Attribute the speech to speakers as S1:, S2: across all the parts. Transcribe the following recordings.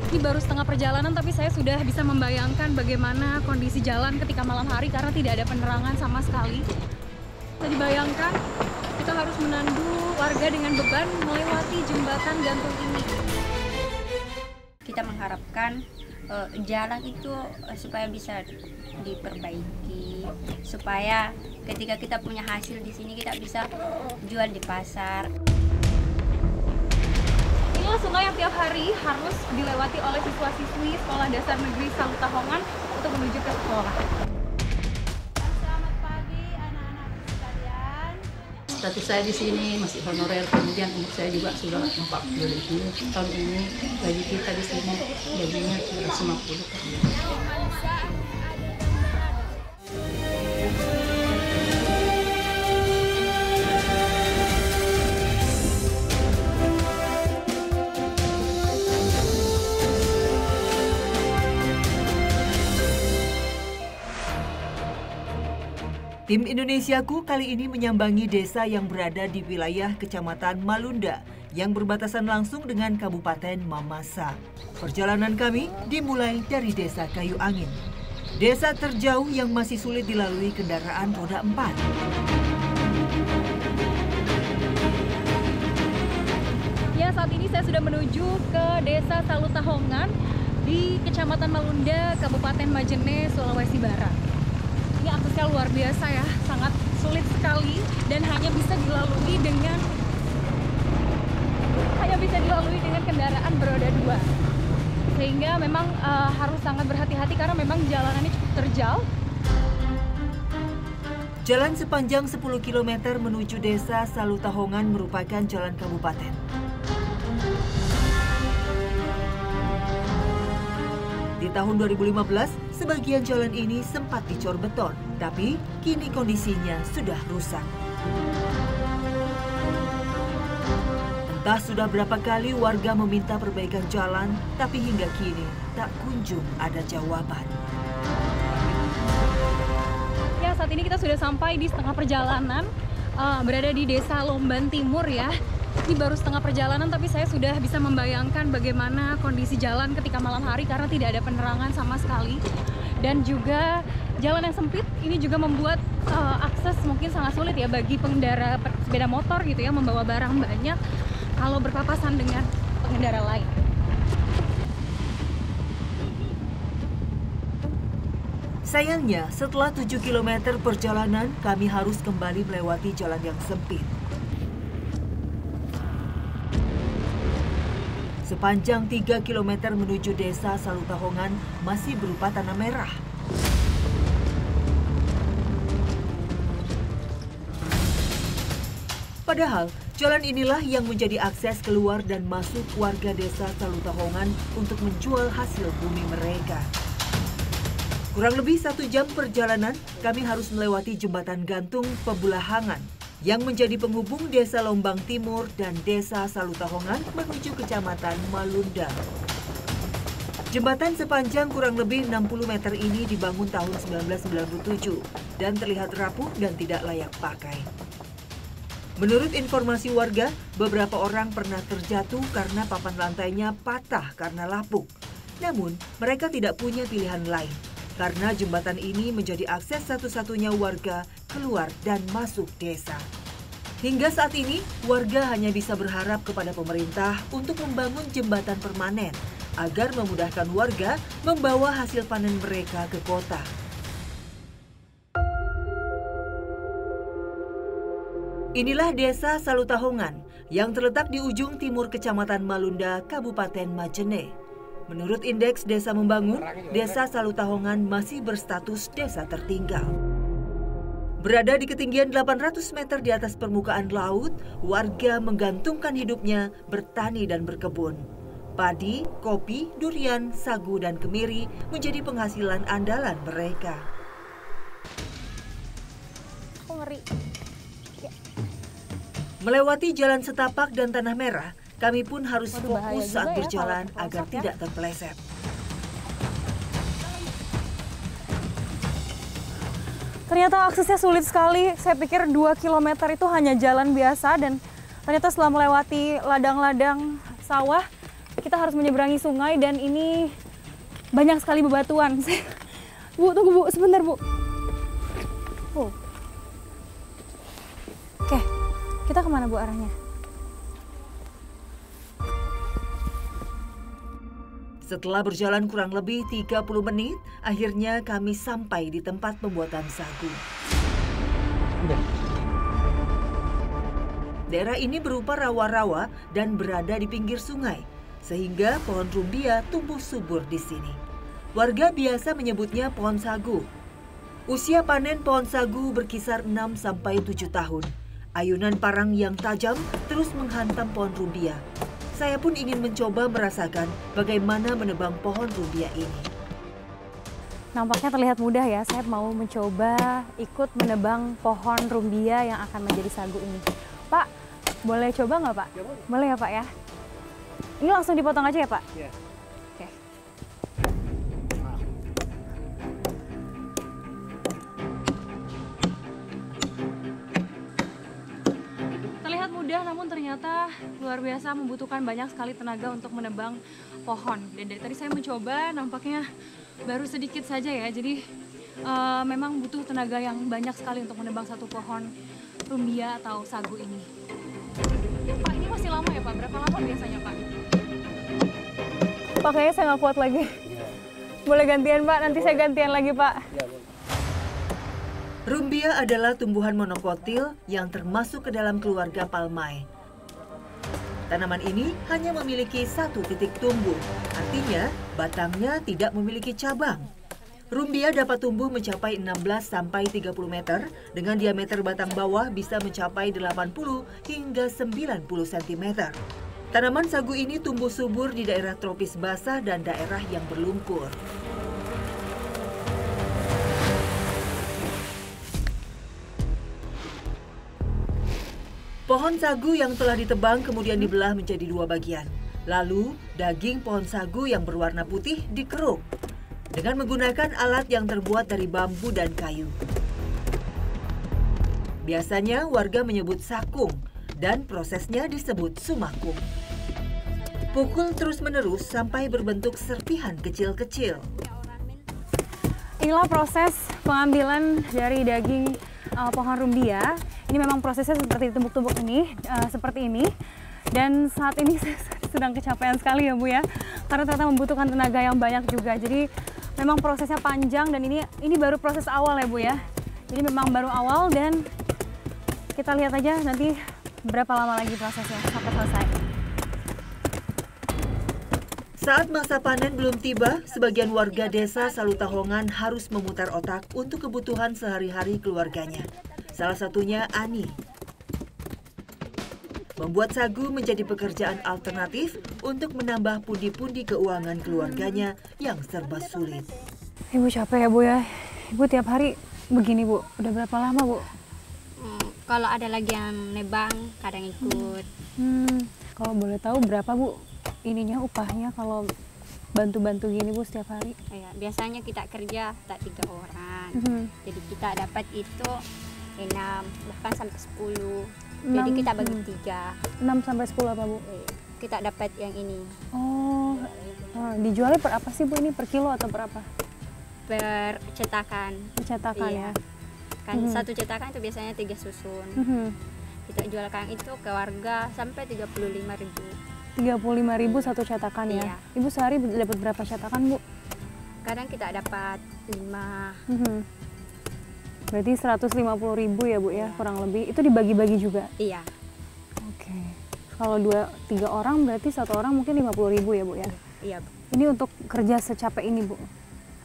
S1: Ini baru setengah perjalanan tapi saya sudah bisa membayangkan bagaimana kondisi jalan ketika malam hari karena tidak ada penerangan sama sekali. Bisa dibayangkan kita harus menandu warga dengan beban melewati jembatan gantung ini.
S2: Kita mengharapkan jalan itu supaya bisa diperbaiki, supaya ketika kita punya hasil di sini kita bisa jual di pasar.
S1: Inilah sungai yang tiap hari harus dilewati oleh siswa-siswi Sekolah Dasar Negeri Salutahongan untuk menuju ke sekolah.
S2: Selamat pagi anak-anak sekalian.
S3: Status saya di sini masih honorer, kemudian umur saya juga sudah 40. Tahun ini gaji kita di sini gajinya 350.
S4: Tim Indonesiaku kali ini menyambangi desa yang berada di wilayah Kecamatan Malunda yang berbatasan langsung dengan Kabupaten Mamasa. Perjalanan kami dimulai dari Desa Kayu Angin. Desa terjauh yang masih sulit dilalui kendaraan roda 4.
S1: Ya, saat ini saya sudah menuju ke Desa Salutahongan di Kecamatan Malunda, Kabupaten Majene, Sulawesi Barat. Ini aksesnya luar biasa ya, sangat sulit sekali dan hanya bisa dilalui dengan kendaraan beroda 2. Sehingga memang harus sangat berhati-hati karena memang jalanannya cukup terjal.
S4: Jalan sepanjang 10 km menuju Desa Salutahongan merupakan jalan kabupaten. Di tahun 2015, sebagian jalan ini sempat dicor beton, tapi kini kondisinya sudah rusak. Entah sudah berapa kali warga meminta perbaikan jalan, tapi hingga kini tak kunjung ada jawaban.
S1: Ya, saat ini kita sudah sampai di setengah perjalanan, berada di Desa Lomban Timur ya. Ini baru setengah perjalanan tapi saya sudah bisa membayangkan bagaimana kondisi jalan ketika malam hari karena tidak ada penerangan sama sekali. Dan juga jalan yang sempit ini juga membuat akses mungkin sangat sulit ya bagi pengendara sepeda motor gitu ya, membawa barang banyak kalau berpapasan dengan pengendara lain.
S4: Sayangnya, setelah 7 km perjalanan, kami harus kembali melewati jalan yang sempit. Sepanjang 3 km menuju Desa Salutahongan masih berupa tanah merah. Padahal, jalan inilah yang menjadi akses keluar dan masuk warga Desa Salutahongan untuk menjual hasil bumi mereka. Kurang lebih 1 jam perjalanan, kami harus melewati jembatan gantung Pebulahangan yang menjadi penghubung Desa Lombang Timur dan Desa Salutahongan menuju Kecamatan Malunda. Jembatan sepanjang kurang lebih 60 meter ini dibangun tahun 1997 dan terlihat rapuh dan tidak layak pakai. Menurut informasi warga, beberapa orang pernah terjatuh karena papan lantainya patah karena lapuk. Namun, mereka tidak punya pilihan lain karena jembatan ini menjadi akses satu-satunya warga keluar dan masuk desa. Hingga saat ini, warga hanya bisa berharap kepada pemerintah untuk membangun jembatan permanen agar memudahkan warga membawa hasil panen mereka ke kota. Inilah Desa Salutahongan yang terletak di ujung timur Kecamatan Malunda, Kabupaten Majene. Menurut Indeks Desa Membangun, Desa Salutahongan masih berstatus desa tertinggal. Berada di ketinggian 800 meter di atas permukaan laut, warga menggantungkan hidupnya bertani dan berkebun. Padi, kopi, durian, sagu, dan kemiri menjadi penghasilan andalan mereka.
S1: Aku ngeri.
S4: Melewati jalan setapak dan tanah merah, kami pun harus fokus saat berjalan agar tidak terpeleset.
S1: Ternyata aksesnya sulit sekali. Saya pikir 2 km itu hanya jalan biasa dan ternyata setelah melewati ladang-ladang sawah, kita harus menyeberangi sungai dan ini banyak sekali bebatuan. Bu, tunggu Bu, sebentar Bu. Oke, kita kemana Bu arahnya?
S4: Setelah berjalan kurang lebih 30 menit, akhirnya kami sampai di tempat pembuatan sagu. Daerah ini berupa rawa-rawa dan berada di pinggir sungai, sehingga pohon rumbia tumbuh subur di sini. Warga biasa menyebutnya pohon sagu. Usia panen pohon sagu berkisar 6-7 tahun. Ayunan parang yang tajam terus menghantam pohon rumbia. Saya pun ingin mencoba merasakan bagaimana menebang pohon rumbia ini.
S1: Nampaknya terlihat mudah ya, saya mau mencoba ikut menebang pohon rumbia yang akan menjadi sagu ini. Pak, boleh coba nggak Pak? Boleh ya Pak ya? Ini langsung dipotong aja ya Pak?
S5: Iya.
S1: Oke. Terlihat mudah namun ternyata luar biasa membutuhkan banyak sekali tenaga untuk menebang pohon. Dan dari tadi saya mencoba nampaknya baru sedikit saja ya, jadi memang butuh tenaga yang banyak sekali untuk menebang satu pohon rumbia atau sagu ini. Pak, ini masih lama ya Pak? Berapa lama biasanya Pak? Pak, kayaknya saya nggak kuat lagi. Boleh gantian Pak, nanti saya gantian lagi Pak.
S4: Rumbia adalah tumbuhan monokotil yang termasuk ke dalam keluarga palmae. Tanaman ini hanya memiliki satu titik tumbuh, artinya batangnya tidak memiliki cabang. Rumbia dapat tumbuh mencapai 16-30 meter dengan diameter batang bawah bisa mencapai 80 hingga 90 cm. Tanaman sagu ini tumbuh subur di daerah tropis basah dan daerah yang berlumpur. Pohon sagu yang telah ditebang kemudian dibelah menjadi dua bagian. Lalu, daging pohon sagu yang berwarna putih dikeruk dengan menggunakan alat yang terbuat dari bambu dan kayu. Biasanya warga menyebut sakung dan prosesnya disebut sumakung. Pukul terus-menerus sampai berbentuk serpihan kecil-kecil.
S1: Inilah proses pengambilan dari daging pohon rumbia. Ini memang prosesnya seperti ditumbuk-tumbuk ini, seperti ini. Dan saat ini saya sedang kecapean sekali ya Bu ya, karena ternyata membutuhkan tenaga yang banyak juga. Jadi memang prosesnya panjang dan ini baru proses awal ya Bu ya. Jadi memang baru awal dan kita lihat aja nanti berapa lama lagi prosesnya sampai selesai.
S4: Saat masa panen belum tiba, sebagian warga desa Salutahongan harus memutar otak untuk kebutuhan sehari-hari keluarganya. Salah satunya Ani. Membuat sagu menjadi pekerjaan alternatif untuk menambah pundi-pundi keuangan keluarganya yang serba sulit.
S1: Ibu capek ya Bu ya. Ibu tiap hari begini Bu. Udah berapa lama Bu?
S2: Kalau ada lagi yang nebang, kadang ikut.
S1: Kalau boleh tahu berapa Bu ininya upahnya kalau bantu-bantu gini Bu setiap hari?
S2: Ya, biasanya kita kerja tak 3 orang. Jadi kita dapat itu 6, bahkan sampai 10. Jadi kita bagi 3.
S1: 6 sampai 10 apa Bu?
S2: Kita dapat yang ini.
S1: Oh, dijualnya per apa sih Bu ini? Per kilo atau per apa?
S2: Per cetakan.
S1: Cetakan
S2: Iya.
S1: ya?
S2: Kan satu cetakan itu biasanya 3 susun. Kita jualkan itu ke warga sampai 35.000.
S1: 35.000 satu cetakan ya?
S2: Iya.
S1: Ibu sehari dapat berapa cetakan Bu?
S2: Kadang kita dapat 5.
S1: Berarti 150.000 ya Bu ya, kurang lebih. Itu dibagi-bagi juga?
S2: Iya.
S1: Oke. Kalau 2-3 orang berarti satu orang mungkin 50.000 ya Bu ya?
S2: Iya.
S1: Ini untuk kerja secapek ini Bu?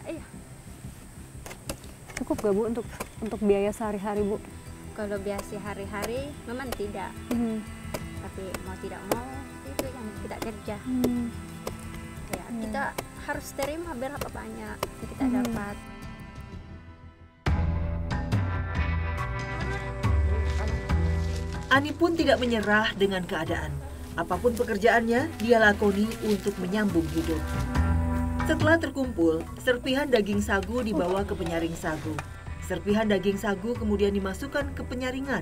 S2: Iya.
S1: Cukup gak Bu untuk biaya sehari-hari Bu?
S2: Kalau biasa hari-hari memang tidak. Tapi mau tidak mau itu yang kita kerja. Ya, kita harus terima berapa banyak yang kita dapat.
S4: Ani pun tidak menyerah dengan keadaan. Apapun pekerjaannya, dia lakoni untuk menyambung hidup. Setelah terkumpul, serpihan daging sagu dibawa ke penyaring sagu. Serpihan daging sagu kemudian dimasukkan ke penyaringan.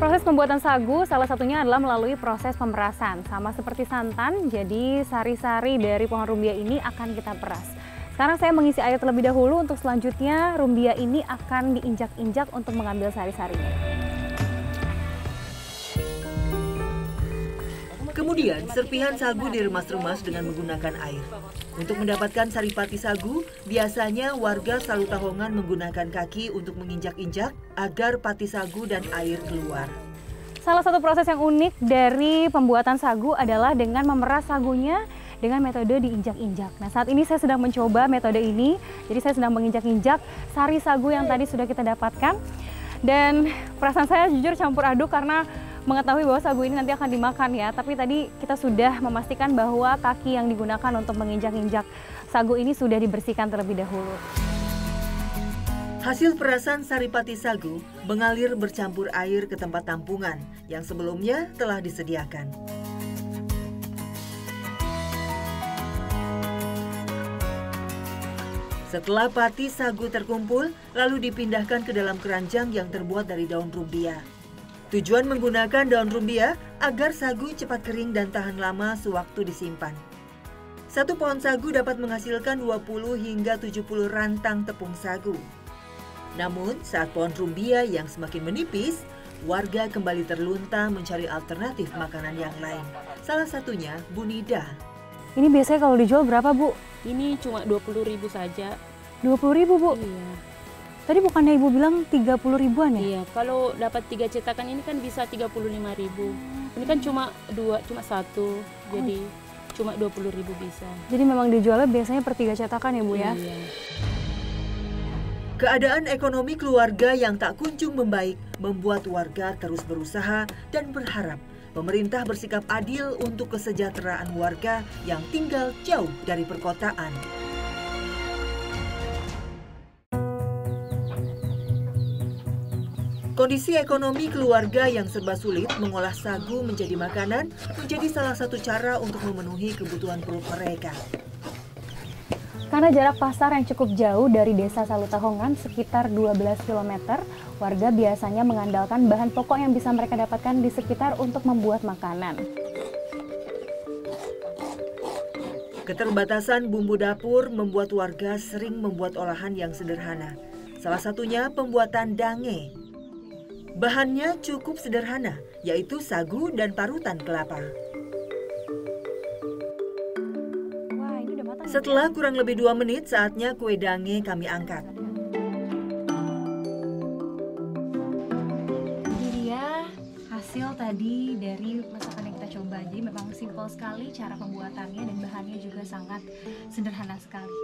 S1: Proses pembuatan sagu salah satunya adalah melalui proses pemerasan. Sama seperti santan, jadi sari-sari dari pohon rumbia ini akan kita peras. Sekarang saya mengisi air terlebih dahulu, untuk selanjutnya rumbia ini akan diinjak-injak untuk mengambil sari-sarinya.
S4: Kemudian, serpihan sagu diremas-remas dengan menggunakan air. Untuk mendapatkan saripati sagu, biasanya warga Salutahongan menggunakan kaki untuk menginjak-injak agar pati sagu dan air keluar.
S1: Salah satu proses yang unik dari pembuatan sagu adalah dengan memeras sagunya dengan metode diinjak-injak. Nah, saat ini saya sedang mencoba metode ini, jadi saya sedang menginjak-injak sari sagu yang tadi sudah kita dapatkan. Dan perasaan saya jujur campur aduk karena mengetahui bahwa sagu ini nanti akan dimakan ya. Tapi tadi kita sudah memastikan bahwa kaki yang digunakan untuk menginjak-injak sagu ini sudah dibersihkan terlebih dahulu.
S4: Hasil perasan saripati sagu mengalir bercampur air ke tempat tampungan yang sebelumnya telah disediakan. Setelah pati sagu terkumpul, lalu dipindahkan ke dalam keranjang yang terbuat dari daun rumbia. Tujuan menggunakan daun rumbia agar sagu cepat kering dan tahan lama sewaktu disimpan. Satu pohon sagu dapat menghasilkan 20 hingga 70 rantang tepung sagu. Namun, saat pohon rumbia yang semakin menipis, warga kembali terlunta mencari alternatif makanan yang lain. Salah satunya Bu Nida.
S1: Ini biasanya kalau dijual berapa, Bu?
S3: Ini cuma 20.000 saja.
S1: 20.000, Bu?
S3: Iya.
S1: Tadi bukannya Ibu bilang 30 ribuan ya?
S3: Iya, kalau dapat 3 cetakan ini kan bisa 35.000. Ini kan cuma 2, cuma 1. Jadi cuma 20.000 bisa.
S1: Jadi memang dijualnya biasanya per 3 cetakan ya, Bu ya?
S3: Iya.
S4: Keadaan ekonomi keluarga yang tak kunjung membaik membuat warga terus berusaha dan berharap pemerintah bersikap adil untuk kesejahteraan warga yang tinggal jauh dari perkotaan. Kondisi ekonomi keluarga yang serba sulit mengolah sagu menjadi makanan menjadi salah satu cara untuk memenuhi kebutuhan perut mereka.
S1: Karena jarak pasar yang cukup jauh dari desa Salutahongan sekitar 12 km, warga biasanya mengandalkan bahan pokok yang bisa mereka dapatkan di sekitar untuk membuat makanan.
S4: Keterbatasan bumbu dapur membuat warga sering membuat olahan yang sederhana. Salah satunya pembuatan dange. Bahannya cukup sederhana, yaitu sagu dan parutan kelapa.
S1: Wah, ini udah matang.
S4: Setelah kurang lebih 2 menit, saatnya kue dange kami angkat.
S1: Ini dia hasil tadi dari masakan yang kita coba. Jadi memang simpel sekali cara pembuatannya dan bahannya juga sangat sederhana sekali.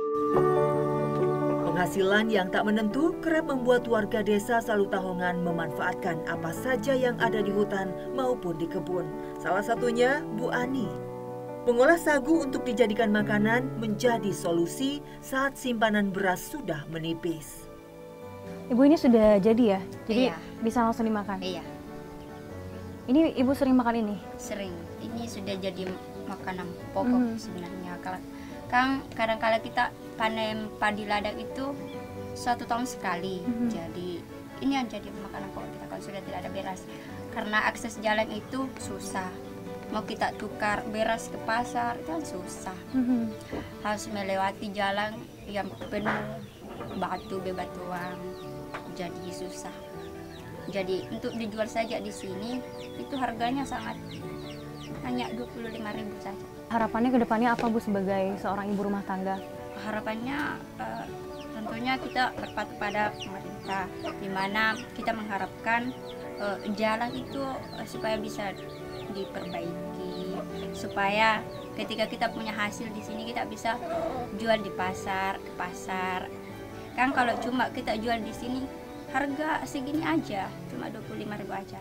S4: Penghasilan yang tak menentu kerap membuat warga desa Salutahongan memanfaatkan apa saja yang ada di hutan maupun di kebun. Salah satunya Bu Ani. Mengolah sagu untuk dijadikan makanan menjadi solusi saat simpanan beras sudah menipis.
S1: Ibu ini sudah jadi ya? Jadi
S2: Iya.
S1: bisa langsung dimakan?
S2: Iya,
S1: Ini Ibu sering makan ini?
S2: sering. Ini sudah jadi makanan pokok sebenarnya. Kan kadang-kala kita panen padi ladang itu 1 tahun sekali. Jadi ini yang jadi makanan pokok kita kalau sudah tidak ada beras. Karena akses jalan itu susah. Mau kita tukar beras ke pasar itu kan susah. Harus melewati jalan yang penuh bebatuan. Jadi susah. Jadi untuk dijual saja di sini itu harganya sangat hanya 25.000 saja.
S1: Harapannya ke depannya apa, Bu, sebagai seorang ibu rumah tangga?
S2: Harapannya tentunya kita berpatuh pada pemerintah, di mana kita mengharapkan jalan itu supaya bisa diperbaiki, supaya ketika kita punya hasil di sini kita bisa jual di pasar, ke pasar. Kan kalau cuma kita jual di sini harga segini aja, cuma 25.000 aja.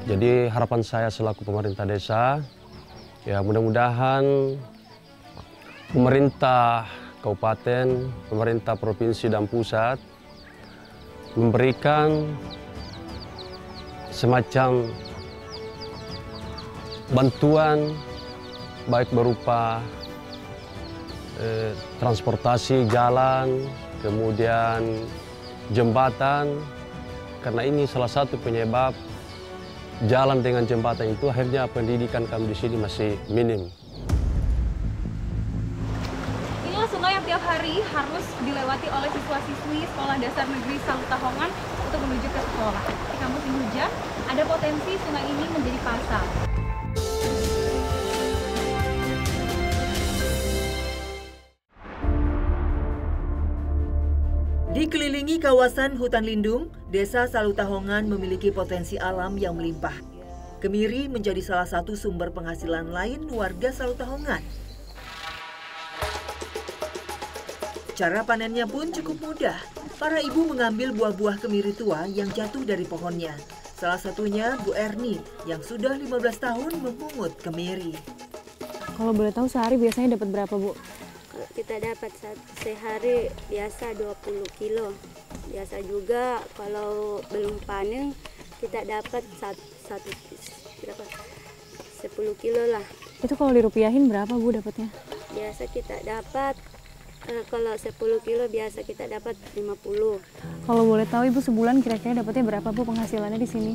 S5: Jadi harapan saya selaku pemerintah desa, ya mudah-mudahan pemerintah kabupaten, pemerintah provinsi dan pusat memberikan semacam bantuan baik berupa transportasi jalan, kemudian jembatan, karena ini salah satu penyebab jalan dengan jembatan itu akhirnya pendidikan kami di sini masih minim.
S1: Inilah sungai yang tiap hari harus dilewati oleh siswa-siswi Sekolah Dasar Negeri Salutahongan untuk menuju ke sekolah. Ketika musim hujan, ada potensi sungai ini menjadi pasang.
S4: Dikelilingi kawasan hutan lindung, Desa Salutahongan memiliki potensi alam yang melimpah. Kemiri menjadi salah satu sumber penghasilan lain warga Salutahongan. Cara panennya pun cukup mudah. Para ibu mengambil buah-buah kemiri tua yang jatuh dari pohonnya. Salah satunya Bu Erni yang sudah 15 tahun memungut kemiri.
S1: Kalau boleh tahu sehari biasanya dapat berapa, Bu?
S6: Kita dapat sehari biasa 20 kilo. Biasa juga kalau belum panen kita dapat 10 kilo lah.
S1: Itu kalau dirupiahin berapa, Bu, dapatnya?
S6: Biasa kita dapat kalau 10 kilo biasa kita dapat 50.
S1: Kalau boleh tahu Ibu sebulan kira-kira dapatnya berapa, Bu, penghasilannya di sini?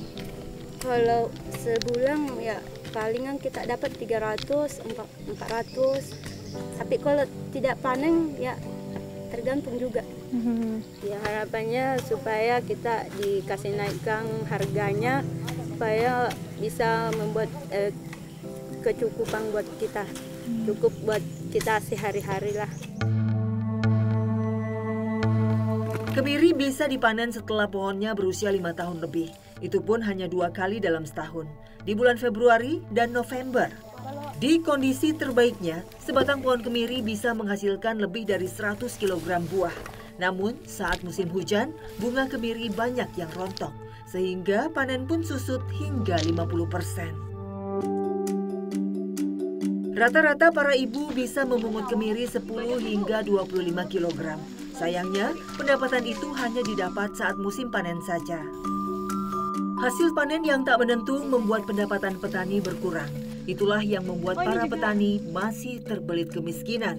S6: Kalau sebulan ya palingan kita dapat 300, 400. Tapi kalau tidak panen ya tergantung juga. Ya harapannya supaya kita dikasih naikkan harganya supaya bisa membuat kecukupan buat kita, cukup buat kita sehari-hari lah.
S4: Kemiri bisa dipanen setelah pohonnya berusia 5 tahun lebih. Itu pun hanya 2 kali dalam setahun, di bulan Februari dan November. Di kondisi terbaiknya, sebatang pohon kemiri bisa menghasilkan lebih dari 100 kg buah. Namun, saat musim hujan, bunga kemiri banyak yang rontok, sehingga panen pun susut hingga 50%. Rata-rata para ibu bisa memungut kemiri 10 hingga 25 kg. Sayangnya, pendapatan itu hanya didapat saat musim panen saja. Hasil panen yang tak menentu membuat pendapatan petani berkurang. Itulah yang membuat para petani masih terbelit kemiskinan.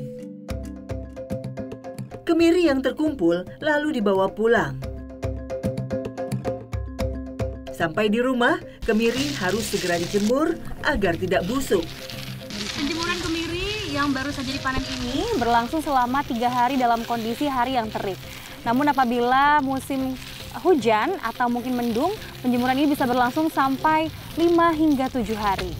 S4: Kemiri yang terkumpul lalu dibawa pulang. Sampai di rumah, kemiri harus segera dijemur agar tidak busuk.
S1: Penjemuran kemiri yang baru saja dipanen ini berlangsung selama 3 hari dalam kondisi hari yang terik. Namun apabila musim hujan atau mungkin mendung, penjemuran ini bisa berlangsung sampai 5 hingga 7 hari.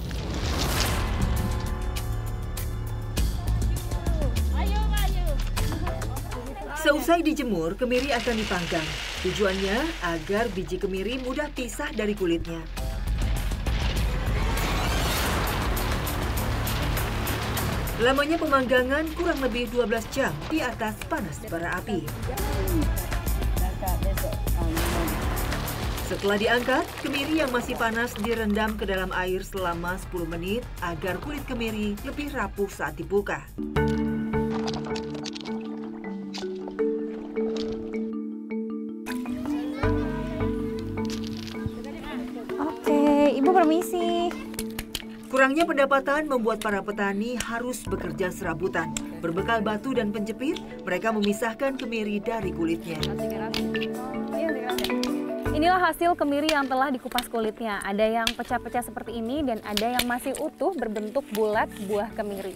S4: Seusai dijemur, kemiri akan dipanggang. Tujuannya agar biji kemiri mudah pisah dari kulitnya. Lamanya pemanggangan kurang lebih 12 jam di atas panas bara api. Setelah diangkat, kemiri yang masih panas direndam ke dalam air selama 10 menit agar kulit kemiri lebih rapuh saat dibuka.
S1: Ibu permisi.
S4: Kurangnya pendapatan membuat para petani harus bekerja serabutan. Berbekal batu dan penjepit, mereka memisahkan kemiri dari kulitnya.
S1: Inilah hasil kemiri yang telah dikupas kulitnya. Ada yang pecah-pecah seperti ini dan ada yang masih utuh berbentuk bulat buah kemiri.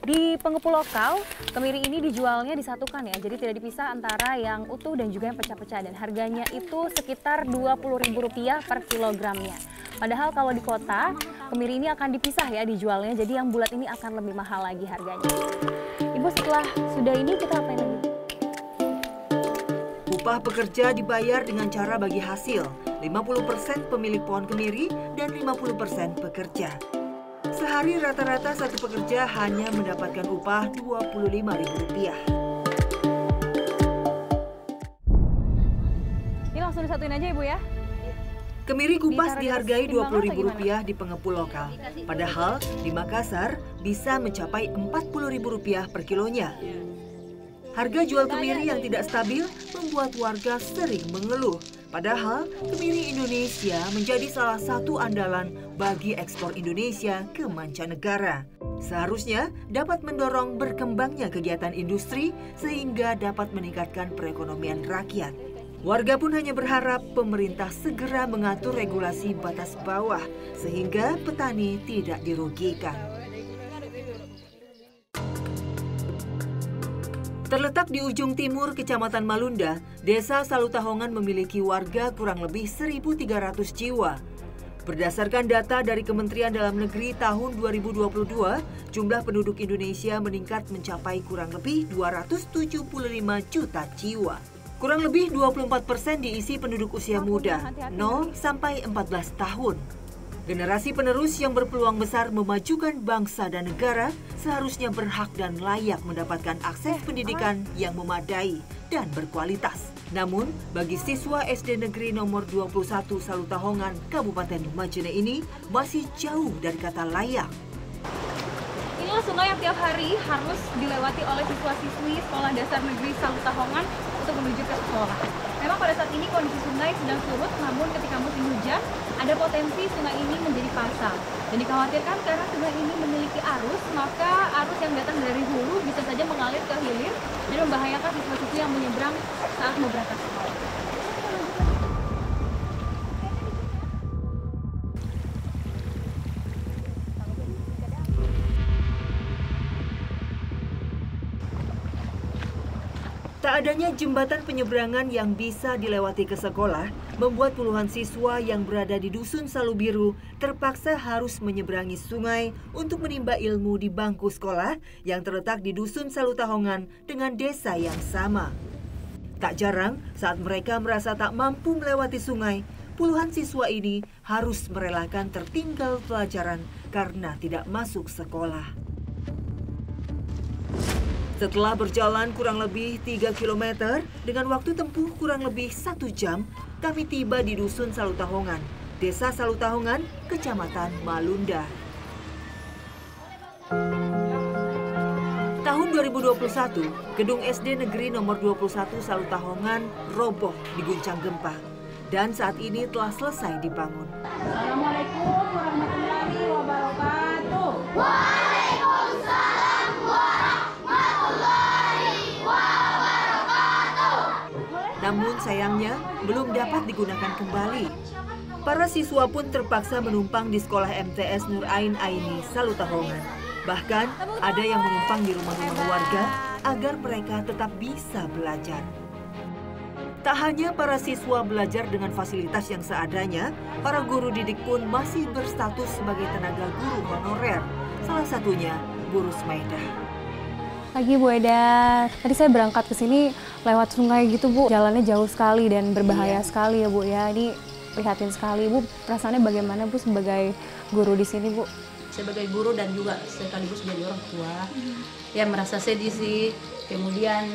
S1: Di pengepul lokal, kemiri ini dijualnya disatukan ya, jadi tidak dipisah antara yang utuh dan juga yang pecah-pecah. Dan harganya itu sekitar Rp20.000 per kilogramnya. Padahal kalau di kota, kemiri ini akan dipisah ya dijualnya, jadi yang bulat ini akan lebih mahal lagi harganya. Ibu, setelah sudah ini kita apain lagi?
S4: Upah pekerja dibayar dengan cara bagi hasil, 50% pemilik pohon kemiri dan 50% pekerja. Sehari rata-rata satu pekerja hanya mendapatkan upah Rp25.000.
S1: Ini langsung disatuin aja Ibu ya?
S4: Kemiri kupas dihargai Rp20.000 di pengepul lokal. Padahal di Makassar bisa mencapai Rp40.000 per kilonya. Harga jual kemiri yang tidak stabil membuat warga sering mengeluh. Padahal kemiri Indonesia menjadi salah satu andalan bagi ekspor Indonesia ke mancanegara. Seharusnya dapat mendorong berkembangnya kegiatan industri sehingga dapat meningkatkan perekonomian rakyat. Warga pun hanya berharap pemerintah segera mengatur regulasi batas bawah sehingga petani tidak dirugikan. Terletak di ujung timur Kecamatan Malunda, Desa Salutahongan memiliki warga kurang lebih 1.300 jiwa. Berdasarkan data dari Kementerian Dalam Negeri tahun 2022, jumlah penduduk Indonesia meningkat mencapai kurang lebih 275 juta jiwa. Kurang lebih 24% diisi penduduk usia muda, 0 sampai 14 tahun. Generasi penerus yang berpeluang besar memajukan bangsa dan negara seharusnya berhak dan layak mendapatkan akses pendidikan yang memadai dan berkualitas. Namun, bagi siswa SD Negeri nomor 21 Salutahongan, Kabupaten Majene ini masih jauh dari kata layak.
S1: Inilah sungai yang tiap hari harus dilewati oleh siswa-siswi Sekolah Dasar Negeri Salutahongan untuk menuju ke sekolah. Memang pada saat ini kondisi sungai sedang surut, namun ketika musim hujan, ada potensi sungai ini menjadi pasang. Dan dikhawatirkan karena sungai ini memiliki arus, maka arus yang datang dari hulu bisa saja mengalir ke hilir dan membahayakan siswa-siswi yang menyeberang saat mau berangkat sekolah.
S4: Tak adanya jembatan penyeberangan yang bisa dilewati ke sekolah membuat puluhan siswa yang berada di Dusun Salubiru terpaksa harus menyeberangi sungai untuk menimba ilmu di bangku sekolah yang terletak di Dusun Salutahongan dengan desa yang sama. Tak jarang saat mereka merasa tak mampu melewati sungai, puluhan siswa ini harus merelakan tertinggal pelajaran karena tidak masuk sekolah. Setelah berjalan kurang lebih 3 km dengan waktu tempuh kurang lebih 1 jam, kami tiba di Dusun Salutahongan, Desa Salutahongan, Kecamatan Malunda. Tahun 2021, gedung SD Negeri nomor 21 Salutahongan roboh diguncang gempa dan saat ini telah selesai dibangun.
S7: Assalamualaikum warahmatullahi wabarakatuh.
S4: Namun sayangnya belum dapat digunakan kembali. Para siswa pun terpaksa menumpang di sekolah MTS Nur Ain Aini Salutahongan. Bahkan ada yang menumpang di rumah-rumah warga agar mereka tetap bisa belajar. Tak hanya para siswa belajar dengan fasilitas yang seadanya, para guru didik pun masih berstatus sebagai tenaga guru honorer. Salah satunya Bu Rusmaidah.
S1: Pagi Bu Eda, tadi saya berangkat ke sini lewat sungai gitu Bu, jalannya jauh sekali dan berbahaya sekali ya Bu ya. Ini prihatin sekali Bu, perasaannya bagaimana Bu sebagai guru di sini Bu?
S3: Sebagai guru dan juga sekaligus sebagai orang tua, ya merasa sedih sih. Kemudian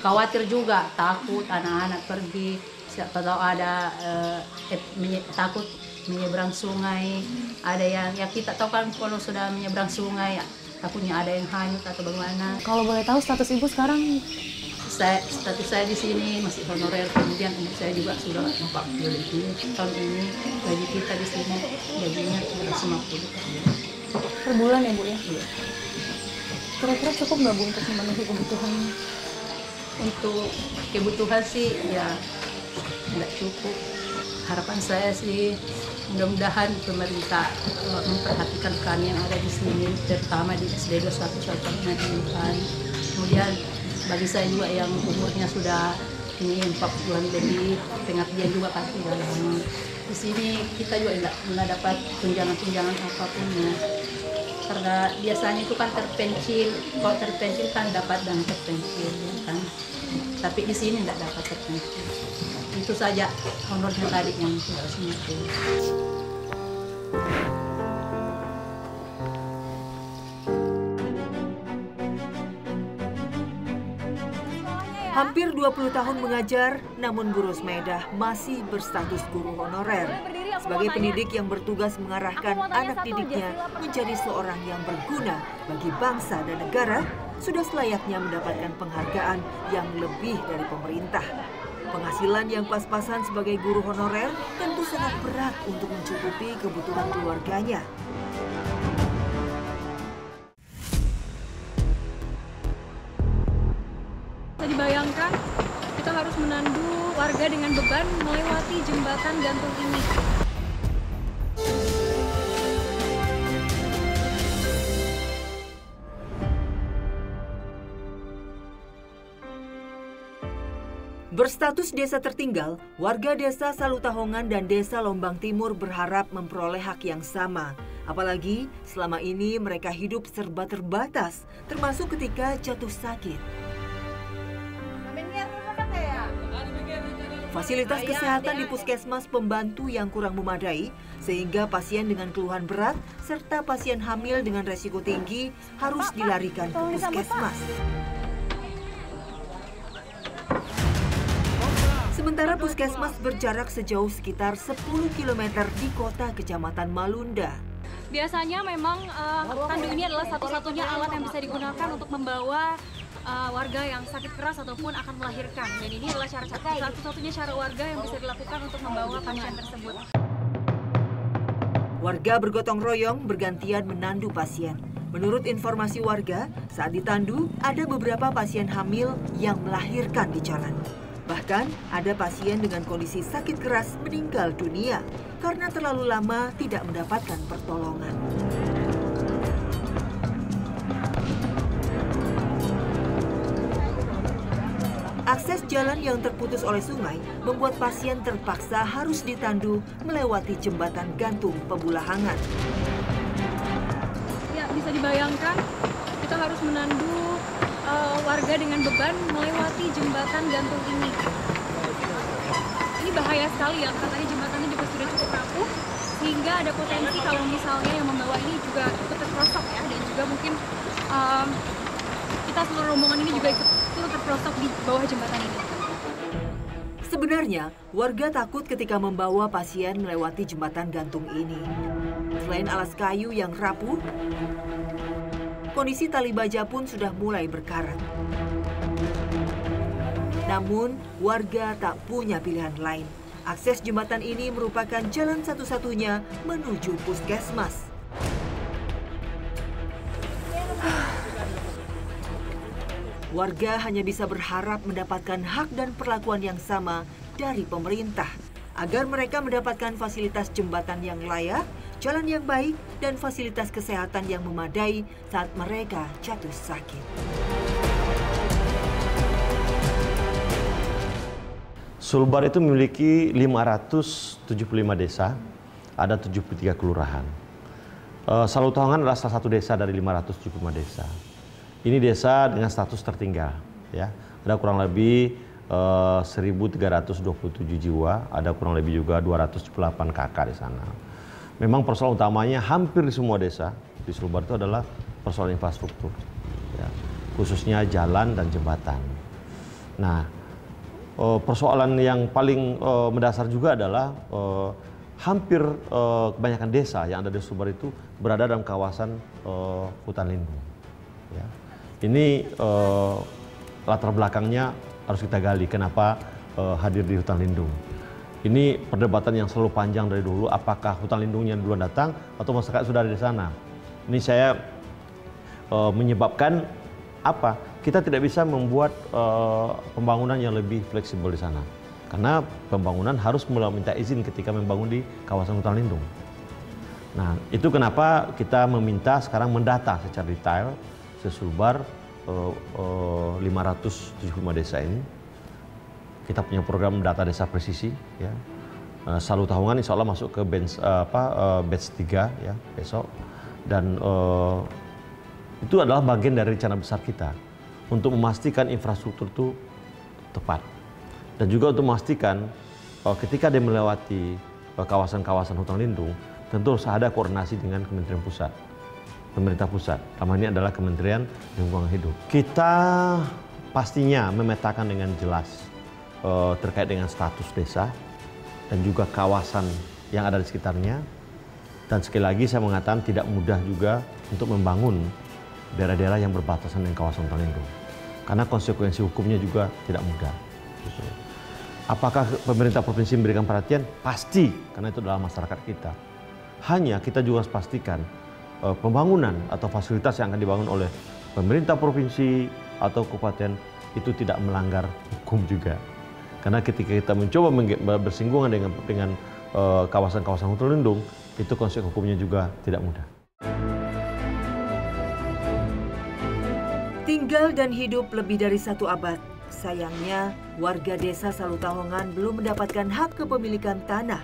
S3: khawatir juga, takut anak-anak pergi, siapa tahu ada takut menyeberang sungai. Ada yang ya kita tahu kan kalau sudah menyeberang sungai ya takutnya ada yang hanyut atau bagaimana.
S1: Kalau boleh tahu status Ibu sekarang?
S3: Status saya di sini masih honorer, kemudian umur saya juga sudah 40 lebih. Tahun ini gaji kita di sini gajinya 150
S1: per bulan ya Bu ya?
S3: Iya.
S1: Kira-kira cukup nggak Bu untuk memenuhi kebutuhan?
S3: Untuk kebutuhan sih ya nggak cukup. Harapan saya sih mudah-mudahan pemerintah memperhatikan kami yang ada di sini, terutama di SD 21 Salutahongan. Kemudian bagi saya juga yang umurnya sudah ini 40-an lebih, pengabdian juga pasti dalam. Di sini kita juga tidak dapat tunjangan-tunjangan apapun ya. Karena biasanya itu kan terpencil, kalau terpencil kan dapat dan terpencil ya kan. Tapi di sini tidak dapat terpencil. Itu saja honornya tadi yang tidak semua.
S4: Hampir 20 tahun mengajar, namun Bu Rusmaidah masih berstatus guru honorer. Sebagai pendidik yang bertugas mengarahkan anak didiknya menjadi seorang yang berguna bagi bangsa dan negara, sudah selayaknya mendapatkan penghargaan yang lebih dari pemerintah. Penghasilan yang pas-pasan sebagai guru honorer tentu sangat berat untuk mencukupi kebutuhan keluarganya.
S1: Bisa dibayangkan kita harus menandu warga dengan beban melewati jembatan gantung ini.
S4: Berstatus desa tertinggal, warga desa Salutahongan dan desa Lombang Timur berharap memperoleh hak yang sama. Apalagi selama ini mereka hidup serba terbatas, termasuk ketika jatuh sakit. Fasilitas kesehatan di puskesmas pembantu yang kurang memadai, sehingga pasien dengan keluhan berat serta pasien hamil dengan resiko tinggi harus dilarikan ke puskesmas. Sementara puskesmas berjarak sejauh sekitar 10 km di kota Kecamatan Malunda.
S1: Biasanya memang tandu ini adalah satu-satunya alat yang bisa digunakan untuk membawa warga yang sakit keras ataupun akan melahirkan. Dan ini adalah satu-satunya cara warga yang bisa dilakukan untuk membawa pasien tersebut.
S4: Warga bergotong royong bergantian menandu pasien. Menurut informasi warga, saat ditandu ada beberapa pasien hamil yang melahirkan di jalan. Bahkan ada pasien dengan kondisi sakit keras meninggal dunia karena terlalu lama tidak mendapatkan pertolongan. Akses jalan yang terputus oleh sungai membuat pasien terpaksa harus ditandu melewati jembatan gantung Pembulahangan.
S1: Ya, bisa dibayangkan kita harus menandu warga dengan beban melewati jembatan gantung ini. Ini bahaya sekali ya, katanya jembatannya juga sudah cukup rapuh, sehingga ada potensi kalau misalnya yang membawa ini juga ikut terperosok ya, dan juga mungkin kita seluruh rombongan ini juga ikut terperosok di bawah jembatan ini.
S4: Sebenarnya, warga takut ketika membawa pasien melewati jembatan gantung ini. Selain alas kayu yang rapuh, kondisi tali baja pun sudah mulai berkarat. Namun, warga tak punya pilihan lain. Akses jembatan ini merupakan jalan satu-satunya menuju puskesmas. Warga hanya bisa berharap mendapatkan hak dan perlakuan yang sama dari pemerintah, agar mereka mendapatkan fasilitas jembatan yang layak, jalan yang baik, dan fasilitas kesehatan yang memadai saat mereka jatuh sakit.
S8: Sulbar itu memiliki 575 desa, ada 73 kelurahan. Salutahongan adalah salah satu desa dari 575 desa. Ini desa dengan status tertinggal, ya. Ada kurang lebih 1.327 jiwa, ada kurang lebih juga 278 kakak di sana. Memang persoalan utamanya hampir di semua desa di Sulbar itu adalah persoalan infrastruktur, ya. Khususnya jalan dan jembatan. Nah, persoalan yang paling mendasar juga adalah hampir kebanyakan desa yang ada di Sulbar itu berada dalam kawasan hutan lindung. Ya. Ini latar belakangnya harus kita gali, kenapa hadir di hutan lindung. Ini perdebatan yang selalu panjang dari dulu, apakah hutan lindungnya duluan datang atau masyarakat sudah ada di sana. Ini saya menyebabkan apa? Kita tidak bisa membuat pembangunan yang lebih fleksibel di sana. Karena pembangunan harus minta izin ketika membangun di kawasan hutan lindung. Nah, itu kenapa kita meminta sekarang mendata secara detail Sulbar 575 desa ini. Kita punya program data desa presisi, ya. Salutahongan insya Allah masuk ke batch 3 ya besok, dan itu adalah bagian dari rencana besar kita untuk memastikan infrastruktur itu tepat, dan juga untuk memastikan ketika dia melewati kawasan-kawasan hutan lindung tentu harus ada koordinasi dengan Kementerian Pusat. Pemerintah pusat, dalam ini adalah Kementerian Lingkungan Hidup. Kita pastinya memetakan dengan jelas terkait dengan status desa dan juga kawasan yang ada di sekitarnya. Dan sekali lagi saya mengatakan tidak mudah juga untuk membangun daerah-daerah yang berbatasan dengan kawasan hutan lindung. Karena konsekuensi hukumnya juga tidak mudah. Apakah pemerintah provinsi memberikan perhatian? Pasti, karena itu adalah masyarakat kita. Hanya kita juga harus pastikan pembangunan atau fasilitas yang akan dibangun oleh pemerintah provinsi atau kabupaten itu tidak melanggar hukum juga. Karena ketika kita mencoba bersinggungan dengan kawasan-kawasan hutan lindung, itu konsep hukumnya juga tidak mudah.
S4: Tinggal dan hidup lebih dari 1 abad. Sayangnya, warga desa Salutahongan belum mendapatkan hak kepemilikan tanah.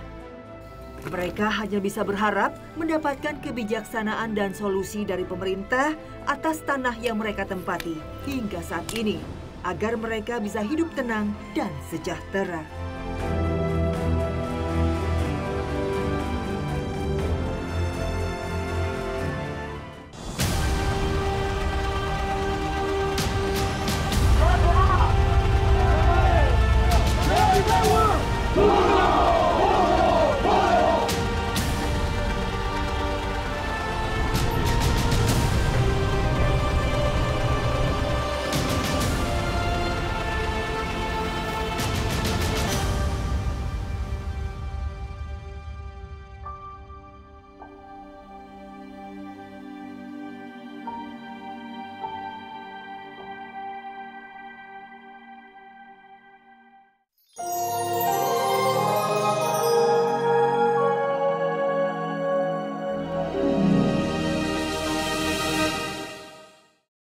S4: Mereka hanya bisa berharap mendapatkan kebijaksanaan dan solusi dari pemerintah atas tanah yang mereka tempati hingga saat ini, agar mereka bisa hidup tenang dan sejahtera.